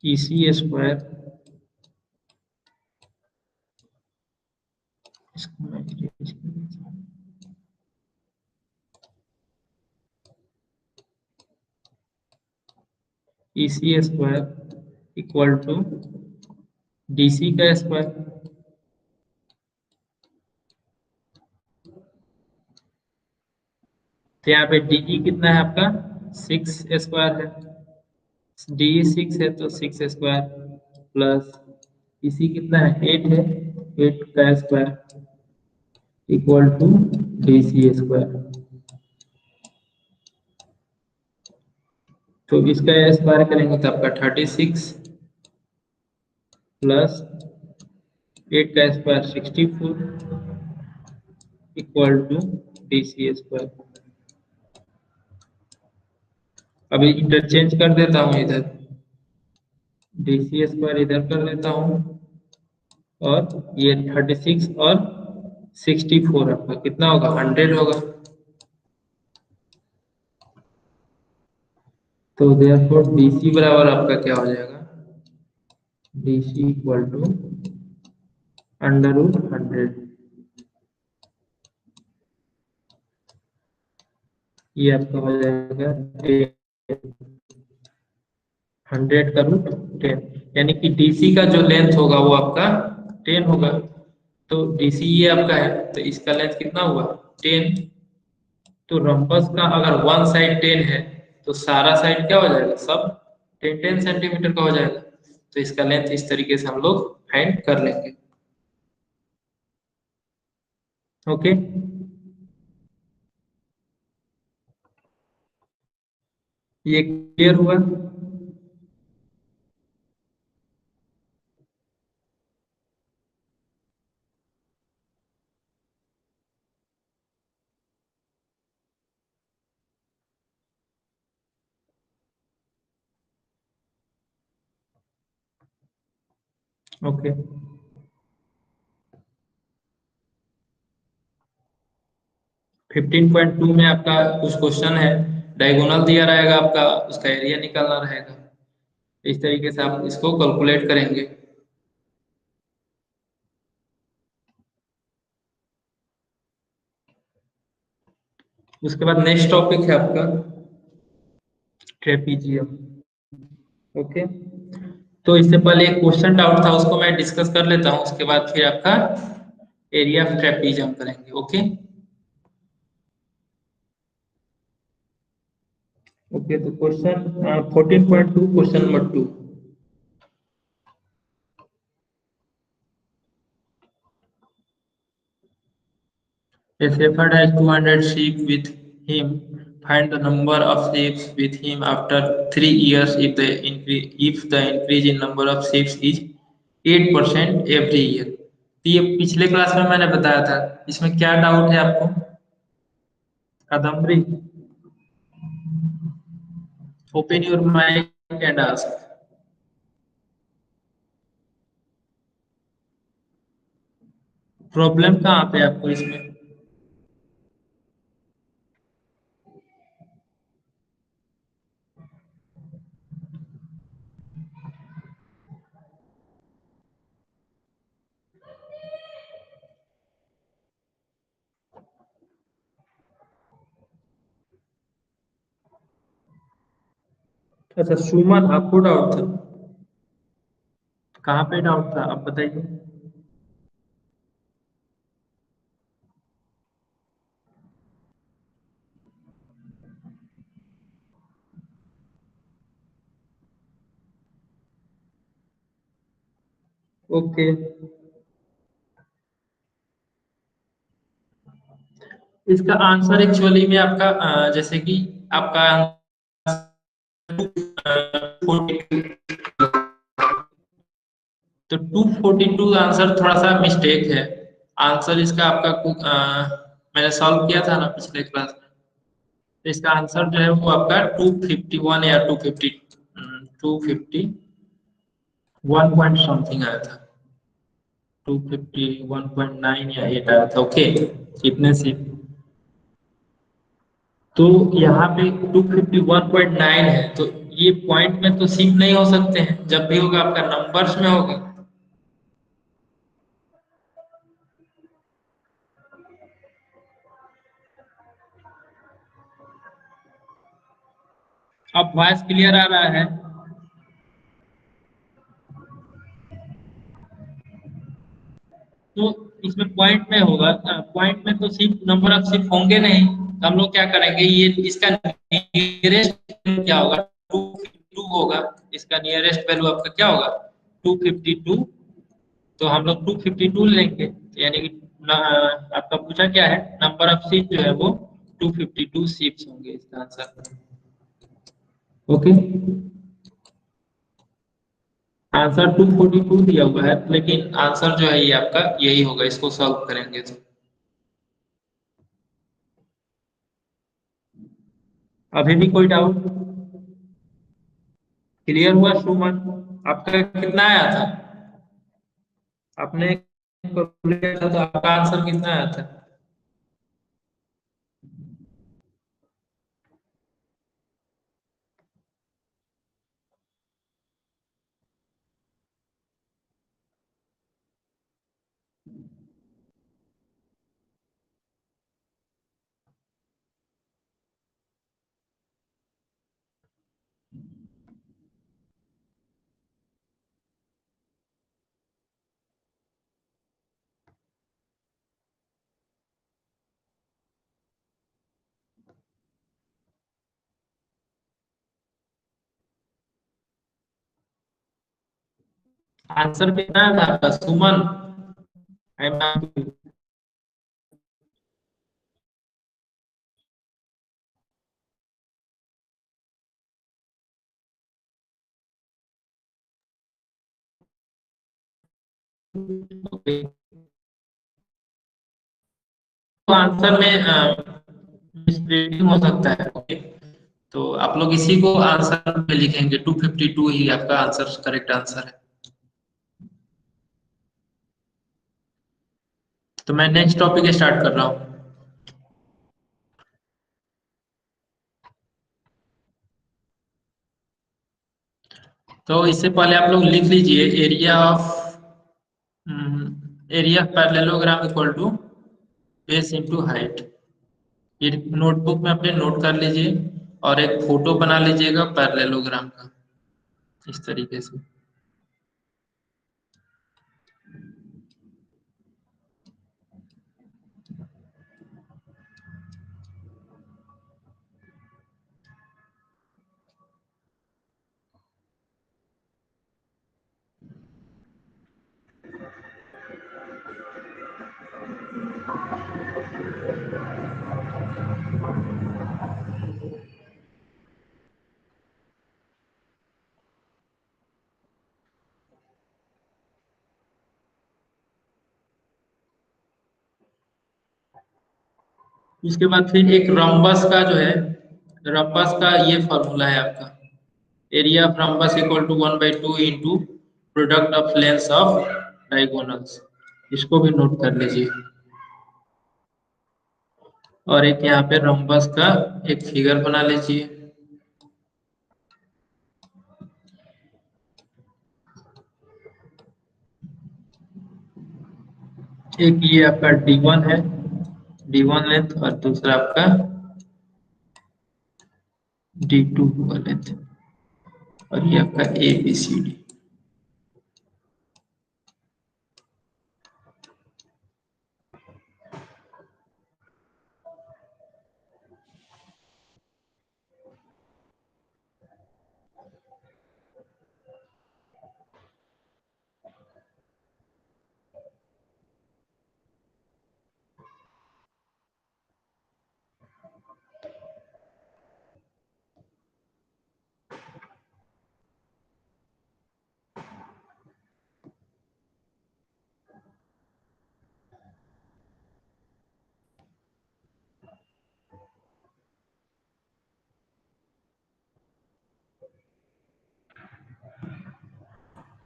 EC square, इसको मैं erase कर देता हूं, EC square equal to DC का स्क्वायर। तो यहाँ पे DE कितना है आपका 6 स्क्वायर है, DE 6 है तो 6 स्क्वायर प्लस EC कितना है 8 है, 8 का square equal to DC square. तो इसका स्क्वायर करेंगे तो आपका 36 प्लस 8 का square 64 equal to DC square. अभी इंटरचेंज कर देता हूँ, इधर DC स्क्वायर इधर कर लेता हूँ और ये 36 और 64 आपका कितना होगा 100 होगा। तो देयरफॉर DC बराबर आपका क्या हो जाएगा, DC इक्वल टू √100। ये आपका हो जाएगा 100 का रूट 10, यानी कि डीसी का जो लेंथ होगा वो आपका 10 होगा। तो डीसी ये आपका है, तो इसका लेंथ कितना हुआ 10। तो रम्बस का अगर वन साइड 10 है तो सारा साइड क्या हो जाएगा, सब 10 10 सेंटीमीटर का हो जाएगा। तो इसका लेंथ इस तरीके से हम लोग फाइंड कर लेंगे। ओके, ये क्लियर हुआ। ओके, 15.2 में आपका कुछ क्वेश्चन है, डायगोनल दिया रहेगा आपका, उसका एरिया निकालना रहेगा। इस तरीके से आप इसको कैलकुलेट करेंगे। उसके बाद नेक्स्ट टॉपिक है आपका ट्रेपीजियम। ओके, तो इससे पहले एक क्वेश्चन डाउट था, उसको मैं डिस्कस कर लेता हूँ, उसके बाद फिर आपका एरिया ऑफ ट्रेपीजियम करेंगे। ओके। ओके, तो question 14.2, question number 2। A shepherd has 200 sheep with him. Find the number of sheep with him after 3 years if the increase in number of sheep is 8% every year। तो ये पिछले class में मैंने बताया था, इसमें क्या डाउट है आपको? Kadambari, open your mic and ask. Problem कहाँ पे है आपको इसमें? अच्छा, सुमन आपको डाउट था, कहाँ पे डाउट था आप बताइए। ओके, इसका आंसर एक्चुअली में आपका जैसे कि आपका 42, तो 242 आंसर थोड़ा सा मिस्टेक है। आंसर इसका आपका मैंने सॉल्व किया था ना पिछले क्लास में। तो इसका आंसर जो है वो आपका 251 या 251 पॉइंट समथिंग आया था। 251.9 या 8 आया था। ओके, इतने से। तो यहाँ पे 251.9 है, तो ये पॉइंट में तो शिफ्ट नहीं हो सकते हैं, जब भी होगा आपका नंबर्स में होगा। अब वॉइस क्लियर आ रहा है? तो इसमें पॉइंट में होगा, पॉइंट में तो सिर्फ नंबर ऑफ सिर्फ होंगे नहीं, तो हम लोग क्या करेंगे, ये इसका नियरेस्ट क्या होगा, 252 होगा। इसका नियरेस्ट वैल्यू आपका क्या होगा, 252। तो हम लोग 252 लेंगे, यानी कि आपका पूछा क्या है, नंबर ऑफ सीट जो है वो 252 सीट्स होंगे इसका आंसर। ओके, आंसर 242 दिया हुआ है, लेकिन आंसर जो है ये आपका यही होगा, इसको सॉल्व करेंगे तो। अभी भी कोई डाउट? क्लियर हुआ सुमन? आपका कितना आया था? आपने calculate था तो आपका आंसर कितना आया था? आंसर कितना था आपका सुमन? आई एम तो आंसर में मिसरीडिंग हो सकता है। ओके, तो आप लोग इसी को आंसर में लिखेंगे, 252 ही आपका आंसर करेक्ट आंसर है। तो मैं नेक्स्ट टॉपिक स्टार्ट कर रहा हूँ। तो इससे पहले आप लोग लिख लीजिए area of parallelogram equal to base into height. ये नोटबुक में अपने नोट कर लीजिए और एक फोटो बना लीजिएगा पैरेललोग्राम का, इस तरीके से। उसके बाद फिर एक रम्बस का जो है, रम्बस का ये फॉर्मूला है आपका, area of rhombus equal to 1/2 into product of lengths of diagonals. इसको भी नोट कर लीजिए। और एक यहाँ पे रम्बस का एक फिगर बना लीजिए। एक ये आपका D1 है, D1 लेंथ, और दूसरा आपका D2 हुआ लेंथ, और ये आपका ABCD।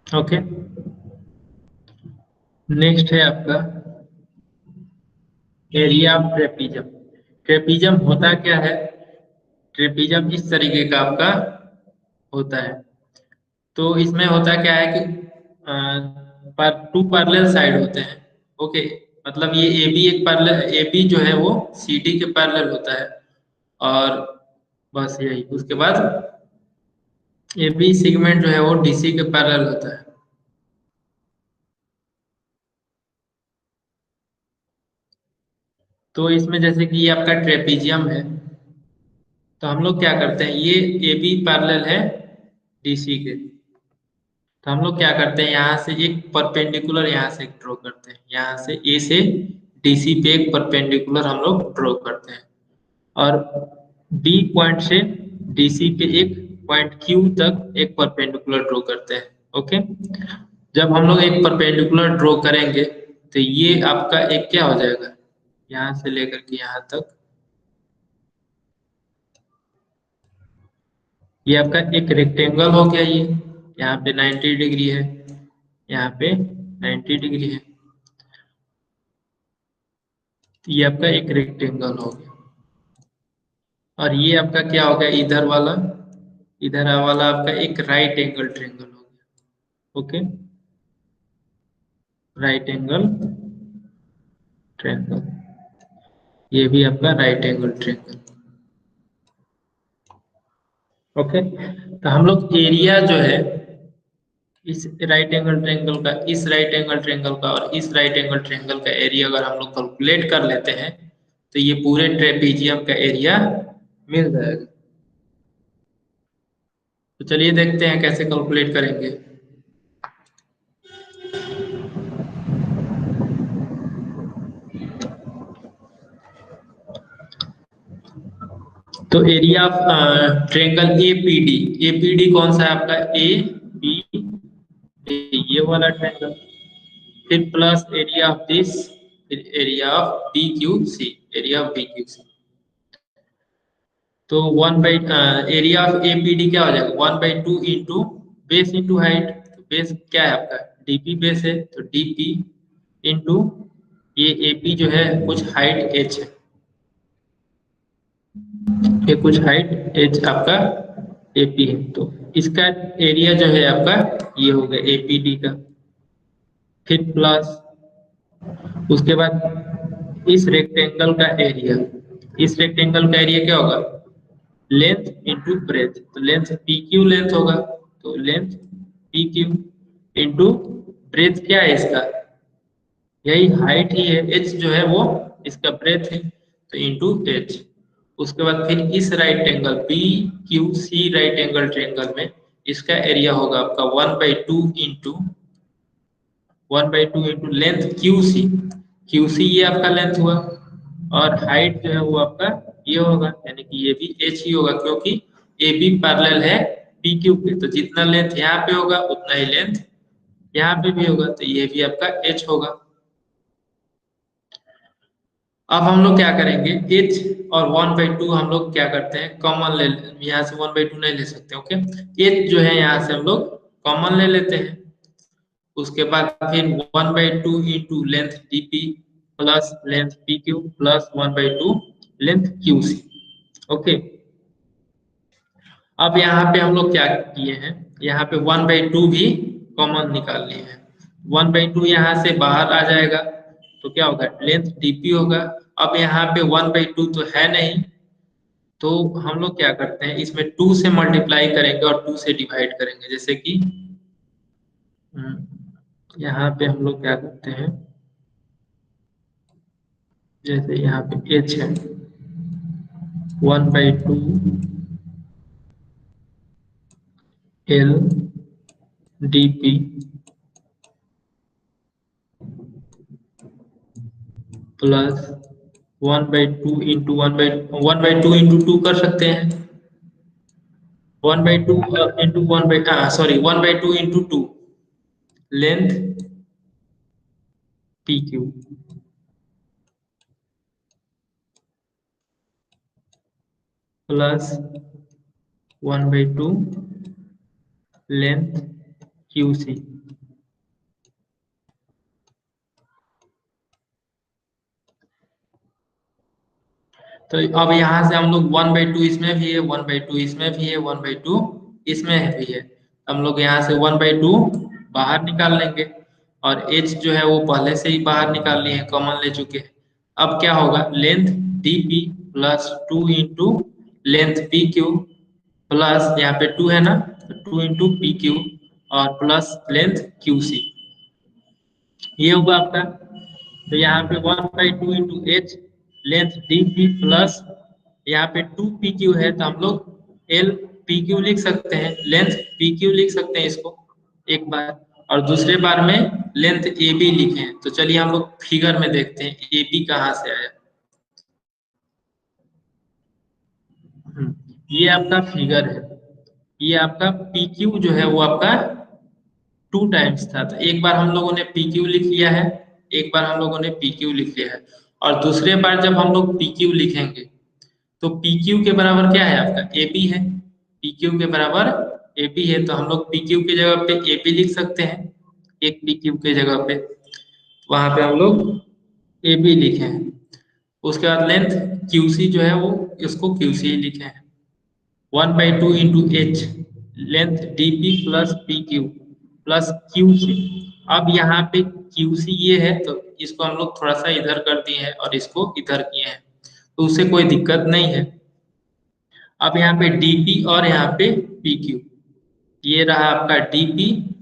ओके, नेक्स्ट है आपका एरिया ऑफ ट्रेपीजम। ट्रेपीजम होता क्या है? ट्रेपीजम इस तरीके का आपका होता है। तो इसमें होता क्या है कि पर टू पैरेलल साइड होते हैं। ओके, मतलब ये ए बी एक पैरेलल, ए बी जो है वो सी डी के पैरेलल होता है। और बस यही, उसके बाद ए बी सेगमेंट जो है वो डी सी के पैरेलल होता है। तो इसमें जैसे कि ये आपका ट्रेपीजियम है, तो हम लोग क्या करते हैं, ये ए बी पैरेलल है डी सी के। तो हम लोग क्या करते हैं, यहाँ से एक परपेंडिकुलर यहाँ से ड्रॉ करते हैं, यहाँ से ए से डीसी पे एक परपेंडिकुलर हम लोग ड्रॉ करते हैं। और बी पॉइंट से डीसी पे एक पॉइंट क्यू तक एक परपेंडिकुलर ड्रॉ करते हैं। ओके, जब हम लोग एक परपेंडिकुलर ड्रॉ करेंगे तो ये आपका एक क्या हो जाएगा, यहाँ से लेकर के यहाँ तक ये आपका एक रेक्टेंगल हो गया। ये यहाँ पे 90 डिग्री है, यहाँ पे 90 डिग्री है। तो ये आपका एक रेक्टेंगल हो गया। और ये आपका क्या हो गया, इधर वाला आपका एक राइट एंगल ट्रेंगल हो गया। ओके, राइट एंगल ट्रेंगल, ये भी आपका राइट एंगल ट्रेंगल। ओके, तो हम लोग एरिया जो है इस राइट एंगल ट्रेंगल का, इस राइट एंगल ट्रेंगल का और इस राइट एंगल ट्रेंगल का एरिया अगर हम लोग कैलकुलेट कर लेते हैं तो ये पूरे ट्रेपीजियम का एरिया मिल जाएगा। तो चलिए देखते हैं कैसे कैलकुलेट करेंगे। तो area of triangle APD, APD कौन सा है आपका, ए बी, ये वाला ट्रायंगल, फिर प्लस एरिया ऑफ दिस, फिर area of B Q C, area of B Q C. तो one by area of APD क्या हो जाएगा, 1/2 इंटू बेस इंटू हाइट। तो बेस क्या है आपका, डीपी बेस है, तो डीपी इंटू ये एपी जो है कुछ हाइट एच है, ये कुछ हाइट एच आपका एपी है, तो इसका एरिया जो है आपका ये हो गया एपीडी का। फिर प्लस उसके बाद इस रेक्टेंगल का एरिया, इस रेक्टेंगल का एरिया क्या होगा, लेंथ इंटू ब्रेथ, तो लेंथ पी क्यू लेंथ होगा, तो length P Q into breadth क्या है इसका, यही हाइट ही है, एच जो है वो इसका ब्रेथ है, तो इंटू एच। उसके बाद फिर इस right angle B Q C right angle triangle में इसका एरिया होगा आपका 1/2 into length Q C, Q C ये आपका लेंथ हुआ, और हाइट जो है वो आपका ये होगा, यानी कि ये भी एच ही होगा, क्योंकि ए बी पैरेलल है पी क्यू पे, तो जितना लेंथ यहाँ पे होगा उतना ही लेंथ यहाँ पे भी होगा, तो ये भी आपका एच होगा। अब हम लोग क्या करेंगे, एच और 1/2 हम लोग क्या करते हैं कॉमन ले, यहाँ से 1/2 नहीं ले सकते, ओके, एच जो है यहाँ से हम लोग कॉमन ले लेते हैं। उसके बाद फिर 1/2 into length DP plus length P Q plus 1/2 length Q C, okay. अब यहाँ पे हम लोग क्या किए हैं, यहाँ पे 1/2 भी कॉमन निकाल लिए हैं, 1/2 यहाँ से बाहर आ जाएगा, तो क्या होगा लेंथ डीपी होगा। अब यहाँ पे 1/2 तो है नहीं, तो हम लोग क्या करते हैं इसमें 2 से मल्टीप्लाई करेंगे और 2 से डिवाइड करेंगे, जैसे कि यहाँ पे हम लोग क्या करते हैं, जैसे यहाँ पे एच है 1/2 L D P plus 1/2 into 1/2 into 2 कर सकते हैं, 1/2 into 1/2 into 2 length P Q plus 1/2 length Q C. तो अब यहाँ से हम लोग 1/2 इसमें भी है, 1/2 इसमें भी है, 1/2 इसमें भी है, हम लोग यहाँ से 1/2 बाहर निकाल लेंगे, और h जो है वो पहले से ही बाहर निकाल लिए हैं, कॉमन ले चुके हैं। अब क्या होगा length dp plus 2 into length P Q plus यहाँ पे 2 है ना, तो 2 इंटू पी क्यू और प्लस लेंथ क्यू सी, ये होगा आपका। तो यहाँ पे 1/2 into H length D P plus यहाँ पे 2 पी क्यू है, तो हम लोग एल पी क्यू लिख सकते हैं, लेंथ पी क्यू लिख सकते हैं इसको एक बार, और दूसरे बार में लेंथ ए बी लिखे हैं। तो चलिए हम लोग फिगर में देखते हैं ए बी कहाँ से आया। ये आपका फिगर है, ये आपका पी क्यू जो है वो आपका 2 टाइम्स था, तो एक बार हम लोगों ने पी क्यू लिख लिया है, एक बार हम लोगों ने पी क्यू लिख लिया है, और दूसरे बार जब हम लोग पी क्यू लिखेंगे तो पी क्यू के बराबर क्या है आपका ए बी है, पी क्यू के बराबर ए बी है, तो हम लोग पी क्यू की जगह पे ए बी लिख सकते हैं, एक पी क्यू के जगह पे, वहां पे हम लोग ए बी लिखे हैं। उसके बाद लेंथ क्यू सी जो है वो इसको क्यू सी लिखे हैं, 1/2 into H length D P plus P Q plus Q C. अब यहाँ पे क्यू सी ये है, तो इसको हम लोग थोड़ा सा इधर कर दिए हैं और इसको इधर किए हैं, तो उससे कोई दिक्कत नहीं है। अब यहाँ पे dp और यहाँ पे pq, ये रहा आपका dp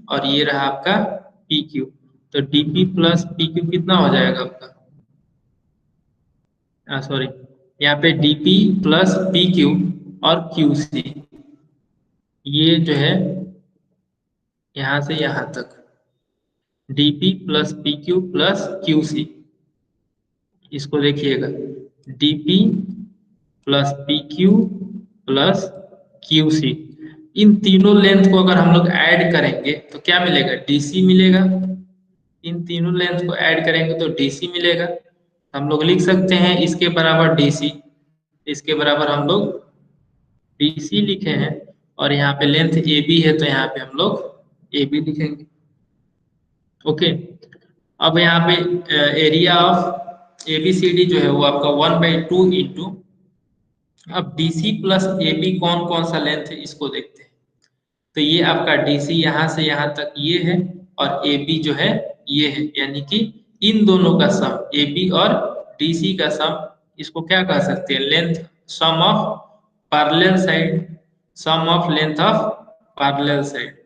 और ये रहा आपका pq, तो dp प्लस pq कितना हो जाएगा आपका, सॉरी, यहाँ पे dp प्लस pq और qc, ये जो है यहाँ से यहाँ तक dp plus pq plus qc, इसको देखिएगा dp plus pq plus Q C. इन तीनों लेंथ को अगर हम लोग ऐड करेंगे तो क्या मिलेगा, डीसी मिलेगा। इन तीनों लेंथ को ऐड करेंगे तो डीसी मिलेगा। हम लोग लिख सकते हैं इसके बराबर डीसी, इसके बराबर हम लोग डीसी लिखे हैं, और यहाँ पे लेंथ ए बी है तो यहाँ पे हम लोग ए बी लिखेंगे। ओके, अब यहाँ पे area of A B C D जो है वो आपका 1/2 इंटू, अब डीसी प्लस ए बी कौन कौन सा लेंथ है इसको देखते हैं। तो ये आपका डीसी यहाँ से यहाँ तक ये है, और ए बी जो है ये है, यानी कि इन दोनों का सम, ए बी और डीसी का सम, इसको क्या कह सकते हैं, length, sum of parallel side, sum of length of parallel side.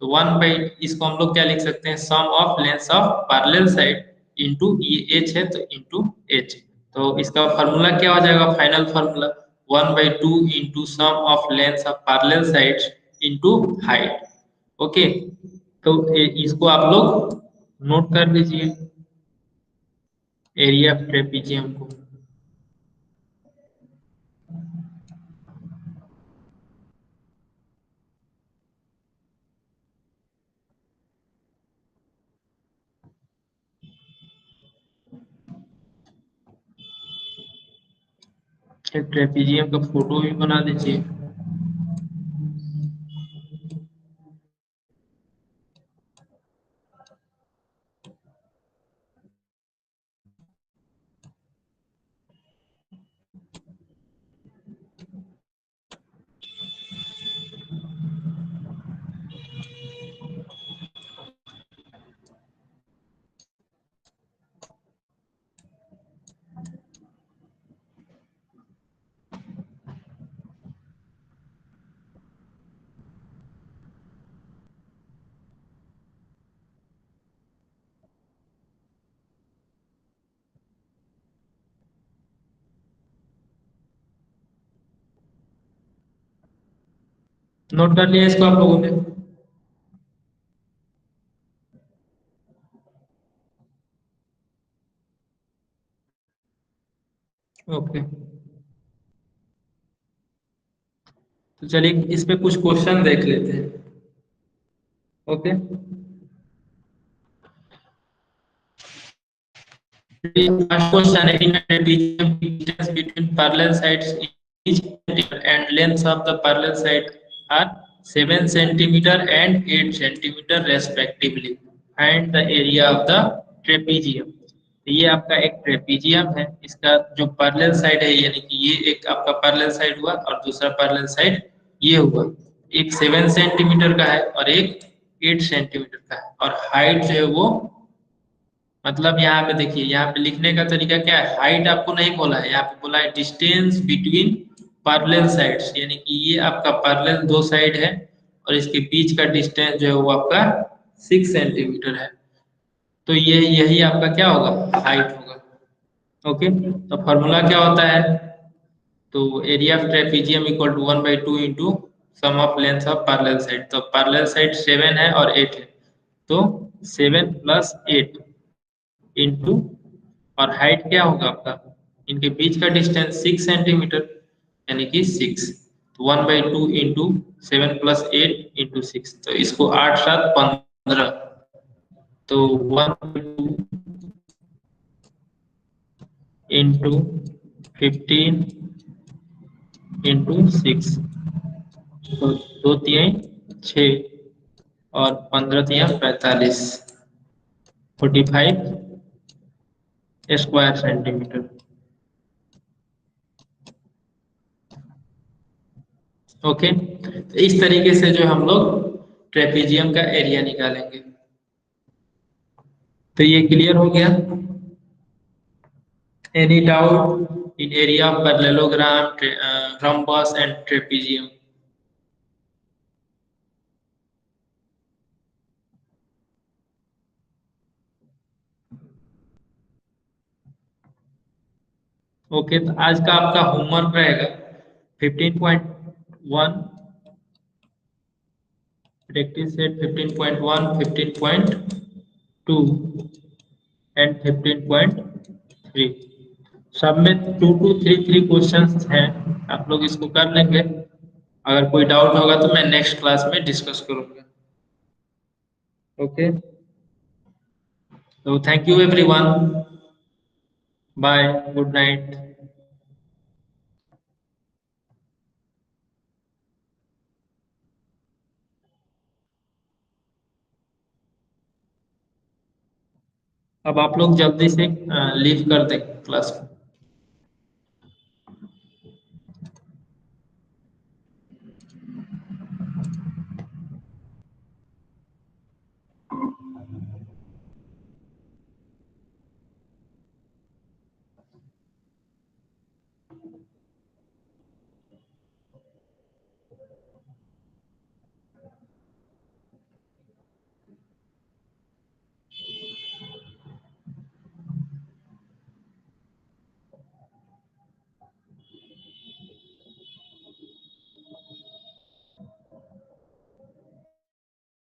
तो 1/, इसको हम लोग क्या लिख सकते हैं, sum of length of parallel side into, ये एच है तो इंटू एच। तो इसका फार्मूला क्या हो जाएगा, final formula 1/2 into sum of length of parallel side into height. Okay, तो इसको आप लोग नोट कर लीजिए, एरिया ऑफ ट्रेपीजियम को। ट्रेपीजियम का फोटो भी बना दीजिए। नोट कर लिया इसको आप लोगों ने। ओके, तो चलिए इस पे कुछ क्वेश्चन देख लेते हैं। ओके, first question है, in a trapezium distance between parallel sides is and length of the parallel side are 7 centimeter and 8 centimeter respectively. Find the area of the trapezium. तो ये आपका एक ट्रेपीजियम है, इसका जो पैरेलल साइड है, यानी कि ये एक आपका पैरेलल साइड हुआ और दूसरा पैरेलल साइड ये हुआ, एक 7 सेंटीमीटर का है और एक 8 सेंटीमीटर का है, और हाइट जो है वो, मतलब यहाँ पे देखिए, यहाँ पे लिखने का तरीका क्या है, हाइट आपको नहीं बोला है, यहाँ पे बोला है डिस्टेंस बिटवीन पैरेलल साइड्स, यानी कि ये आपका पैरेलल दो साइड है और इसके बीच का डिस्टेंस जो है वो आपका 6 सेंटीमीटर है। तो ये यही आपका क्या होगा, हाइट होगा। ओके, तो फॉर्मूला क्या होता है, तो area of trapezium equal to 1/2 into sum of length of parallel side. तो पैरेलल साइड 7 है और 8 है, तो 7 प्लस 8 इंटू, और हाइट क्या होगा आपका, इनके बीच का डिस्टेंस 6 सेंटीमीटर, यानी कि 6। तो 1/2 इंटू 7 प्लस 8 इंटू 6, तो इसको 8 7 15, तो 1/2 इंटू 15 इंटू 6, तो 2 3 6 और 15 3 45, 45 स्क्वायर सेंटीमीटर। ओके, तो इस तरीके से जो हम लोग ट्रेपीजियम का एरिया निकालेंगे। तो ये क्लियर हो गया। Any doubt in area of parallelogram, rhombus and trapezium? Okay, तो आज का आपका होमवर्क रहेगा 15.1, प्रैक्टिस सेट 15.1, 15.2 एंड 15.3। सब में 2 to 3 क्वेश्चंस हैं, आप लोग इसको कर लेंगे। अगर कोई डाउट होगा तो मैं नेक्स्ट क्लास में डिस्कस करूंगा। ओके, तो thank you everyone, bye, good night. अब आप लोग जल्दी से लीव कर दें क्लास को।